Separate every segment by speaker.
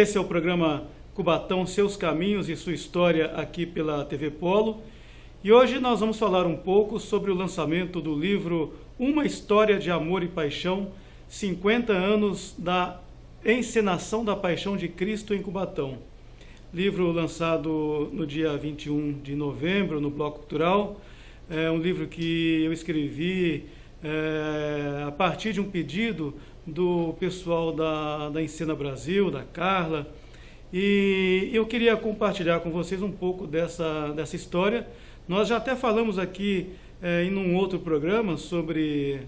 Speaker 1: esse é o programa Cubatão, Seus Caminhos e Sua História, aqui pela TV Polo. E hoje nós vamos falar um pouco sobre o lançamento do livro Uma História de Amor e Paixão, 50 anos da encenação da Paixão de Cristo em Cubatão. Livro lançado no dia 21 de novembro, no Bloco Cultural. É um livro que eu escrevi a partir de um pedido do pessoal da Encena Brasil, da Carla, e eu queria compartilhar com vocês um pouco dessa história. Nós já até falamos aqui em um outro programa sobre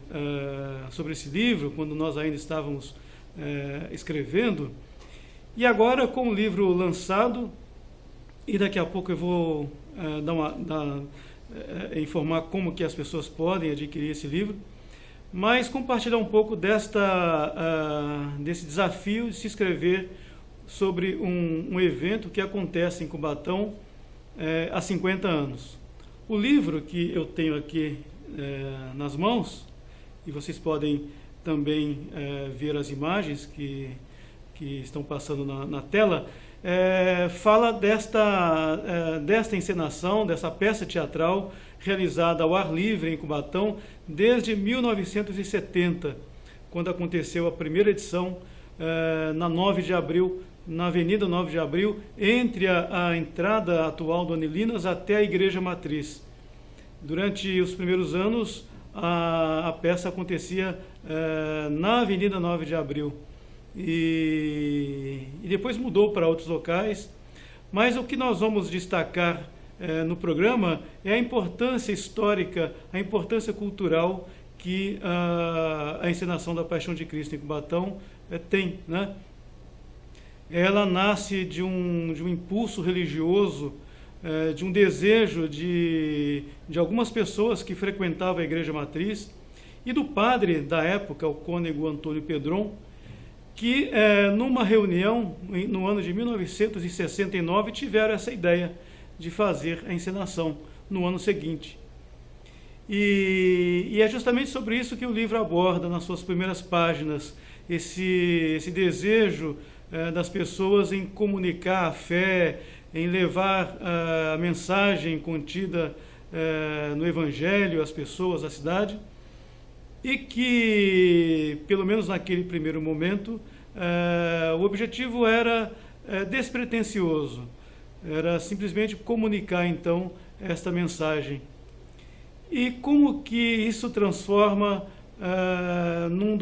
Speaker 1: esse livro, quando nós ainda estávamos escrevendo, e agora com o livro lançado, e daqui a pouco eu vou informar como que as pessoas podem adquirir esse livro, mas compartilhar um pouco desse desafio de se inscrever sobre um evento que acontece em Cubatão há 50 anos. O livro que eu tenho aqui nas mãos, e vocês podem também ver as imagens que estão passando na tela, fala desta encenação, dessa peça teatral realizada ao ar livre em Cubatão desde 1970, quando aconteceu a primeira edição na 9 de abril, na Avenida 9 de Abril, entre a entrada atual do Anilinas até a Igreja Matriz. Durante os primeiros anos, a peça acontecia na Avenida 9 de Abril. E depois mudou para outros locais, mas o que nós vamos destacar no programa é a importância histórica, a importância cultural que a encenação da Paixão de Cristo em Cubatão tem, né? Ela nasce de um impulso religioso, de um desejo de algumas pessoas que frequentavam a Igreja Matriz e do padre da época, o cônego Antônio Pedron, que numa reunião no ano de 1969 tiveram essa ideia de fazer a encenação no ano seguinte. E é justamente sobre isso que o livro aborda nas suas primeiras páginas, esse desejo das pessoas em comunicar a fé, em levar a mensagem contida no Evangelho às pessoas da cidade, e que, pelo menos naquele primeiro momento, o objetivo era despretensioso, era simplesmente comunicar, então, esta mensagem. E como que isso transforma numa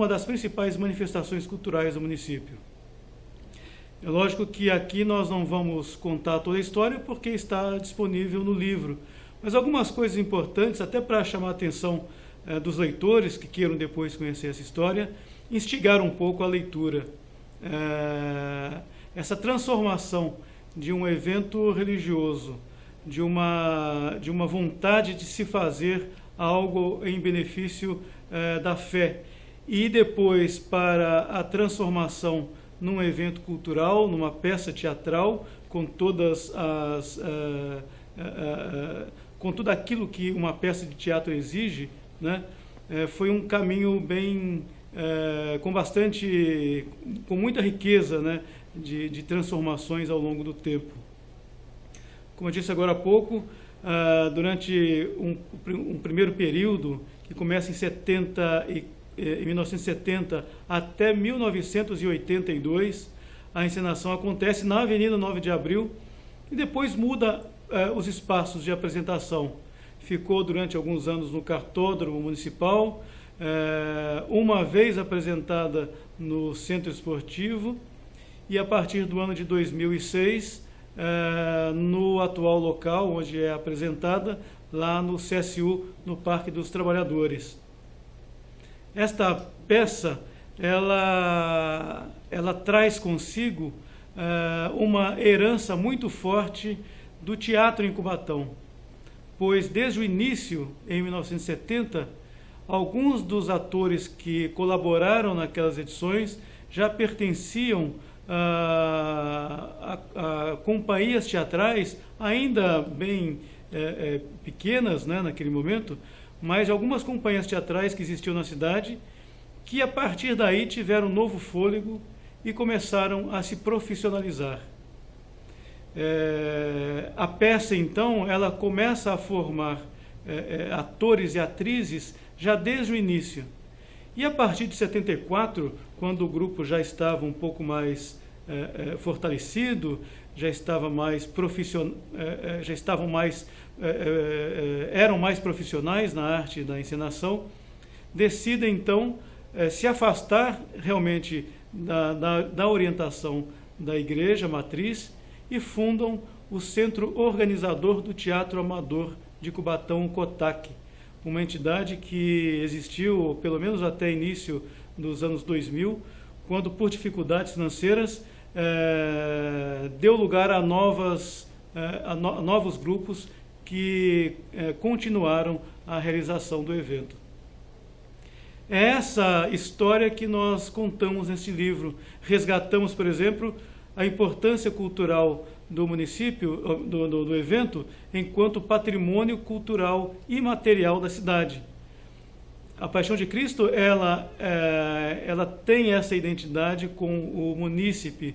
Speaker 1: das principais manifestações culturais do município? É lógico que aqui nós não vamos contar toda a história, porque está disponível no livro, mas algumas coisas importantes, até para chamar a atenção dos leitores que queiram depois conhecer essa história, instigar um pouco a leitura. Essa transformação de um evento religioso, de uma vontade de se fazer algo em benefício da fé, e depois para a transformação num evento cultural, numa peça teatral, com com tudo aquilo que uma peça de teatro exige, né? Foi um caminho com muita riqueza, né? de transformações ao longo do tempo. Como eu disse agora há pouco, durante um primeiro período, que começa em 1970 até 1982, a encenação acontece na Avenida 9 de Abril, e depois muda os espaços de apresentação. Ficou durante alguns anos no Cartódromo Municipal, uma vez apresentada no Centro Esportivo, e a partir do ano de 2006, no atual local onde é apresentada, lá no CSU, no Parque dos Trabalhadores. Esta peça, ela traz consigo uma herança muito forte do teatro em Cubatão, pois desde o início, em 1970, alguns dos atores que colaboraram naquelas edições já pertenciam a companhias teatrais ainda bem pequenas, né, naquele momento, mas algumas companhias teatrais que existiam na cidade, que a partir daí tiveram um novo fôlego e começaram a se profissionalizar. A peça, então, ela começa a formar atores e atrizes já desde o início. E a partir de 74, quando o grupo já estava um pouco mais fortalecido, já estava mais eram mais profissionais na arte da encenação, decidem então se afastar realmente da orientação da igreja matriz e fundam o Centro Organizador do Teatro Amador de Cubatão, o COTAC, uma entidade que existiu pelo menos até início dos anos 2000, quando por dificuldades financeiras deu lugar a novos grupos que continuaram a realização do evento. É essa história que nós contamos nesse livro. Resgatamos, por exemplo, a importância cultural do município, do evento, enquanto patrimônio cultural imaterial da cidade. A Paixão de Cristo, ela tem essa identidade com o munícipe.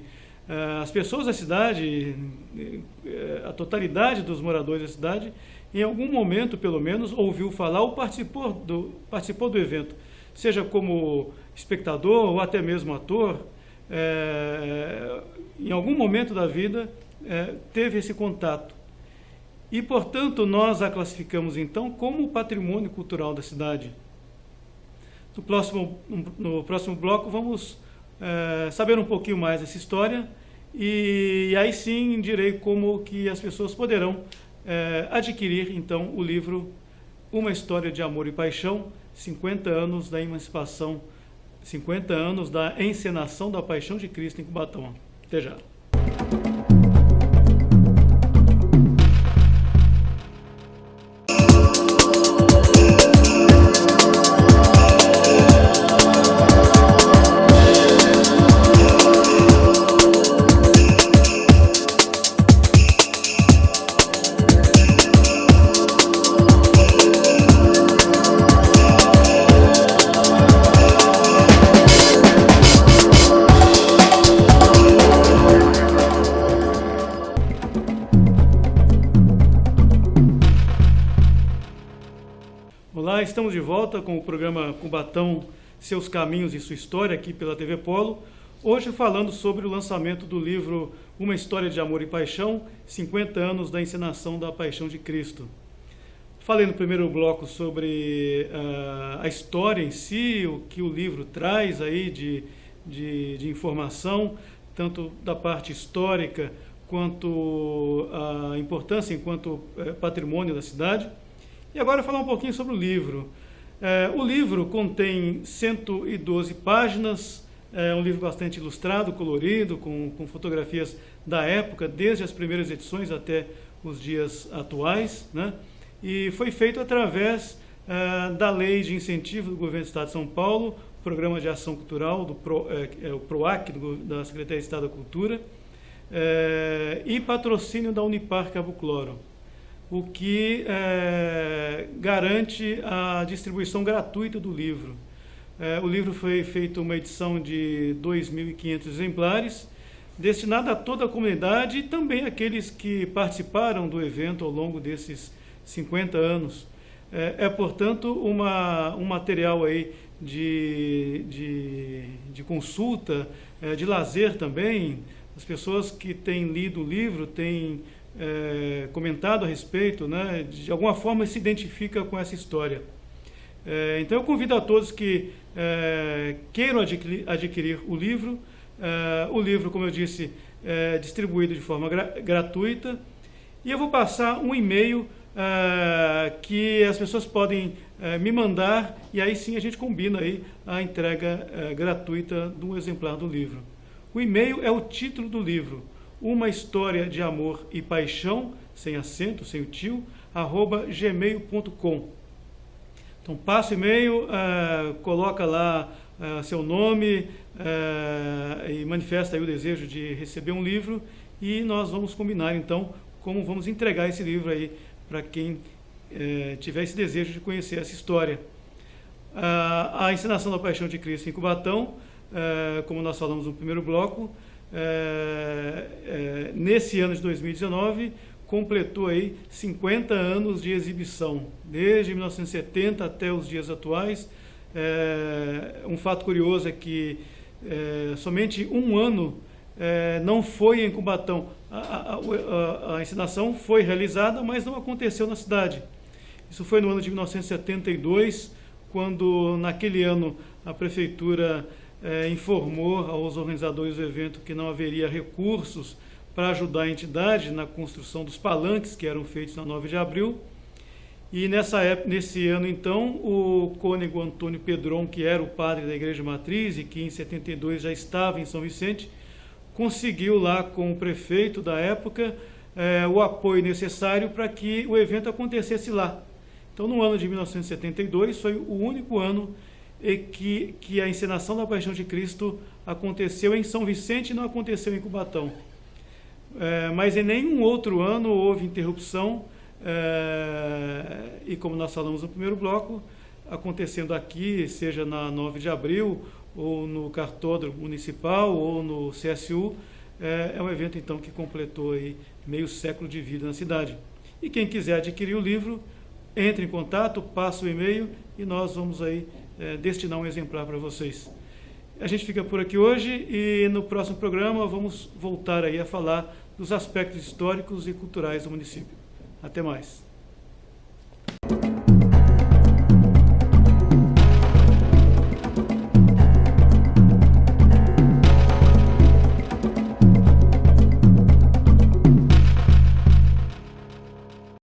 Speaker 1: As pessoas da cidade, a totalidade dos moradores da cidade, em algum momento, pelo menos, ouviu falar ou participou do evento, seja como espectador ou até mesmo ator. Em algum momento da vida teve esse contato. E, portanto, nós a classificamos, então, como patrimônio cultural da cidade. No próximo bloco, vamos saber um pouquinho mais dessa história e aí sim direi como que as pessoas poderão adquirir, então, o livro Uma História de Amor e Paixão, 50 anos da emancipação, 50 anos da encenação da Paixão de Cristo em Cubatão. Até já. Olá, estamos de volta com o programa Cubatão, Seus Caminhos e Sua História, aqui pela TV Polo. Hoje falando sobre o lançamento do livro Uma História de Amor e Paixão, 50 anos da encenação da Paixão de Cristo. Falei no primeiro bloco sobre a história em si, o que o livro traz aí de informação, tanto da parte histórica quanto a importância enquanto patrimônio da cidade. E agora falar um pouquinho sobre o livro. O livro contém 112 páginas, é um livro bastante ilustrado, colorido, com fotografias da época, desde as primeiras edições até os dias atuais, né? E foi feito através da Lei de Incentivo do Governo do Estado de São Paulo, Programa de Ação Cultural, o PROAC, da Secretaria de Estado da Cultura, e patrocínio da Unipar Cabo Cloro, o que garante a distribuição gratuita do livro. O livro foi feito uma edição de 2.500 exemplares, destinada a toda a comunidade e também àqueles que participaram do evento ao longo desses 50 anos. Portanto, um material aí de consulta, de lazer também. As pessoas que têm lido o livro têm comentado a respeito, né, de alguma forma se identifica com essa história. Então eu convido a todos que queiram adquirir o livro. O livro, como eu disse, é distribuído de forma gratuita, e eu vou passar um e-mail que as pessoas podem me mandar, e aí sim a gente combina aí a entrega gratuita de um exemplar do livro. O e-mail é o título do livro: Uma História de Amor e Paixão, sem acento, sem o tio, @gmail.com. Então passa o e-mail, coloca lá seu nome e manifesta aí o desejo de receber um livro, e nós vamos combinar então como vamos entregar esse livro aí para quem tiver esse desejo de conhecer essa história. A encenação da Paixão de Cristo em Cubatão, como nós falamos no primeiro bloco, nesse ano de 2019, completou aí 50 anos de exibição, desde 1970 até os dias atuais. Um fato curioso é que somente um ano não foi em Cubatão. A encenação foi realizada, mas não aconteceu na cidade. Isso foi no ano de 1972, quando naquele ano a prefeitura informou aos organizadores do evento que não haveria recursos para ajudar a entidade na construção dos palanques que eram feitos na 9 de abril. E nesse ano, então, o cônego Antônio Pedron, que era o padre da Igreja Matriz e que em 72 já estava em São Vicente, conseguiu lá com o prefeito da época o apoio necessário para que o evento acontecesse lá. Então, no ano de 1972, foi o único ano que a encenação da Paixão de Cristo aconteceu em São Vicente e não aconteceu em Cubatão. Mas em nenhum outro ano houve interrupção, e como nós falamos no primeiro bloco, acontecendo aqui, seja na 9 de abril, ou no Cartódromo Municipal, ou no CSU, é um evento então que completou aí meio século de vida na cidade. E quem quiser adquirir o livro, entre em contato, passa o e-mail e nós vamos aí destinar um exemplar para vocês. A gente fica por aqui hoje e no próximo programa vamos voltar aí a falar dos aspectos históricos e culturais do município. Até mais.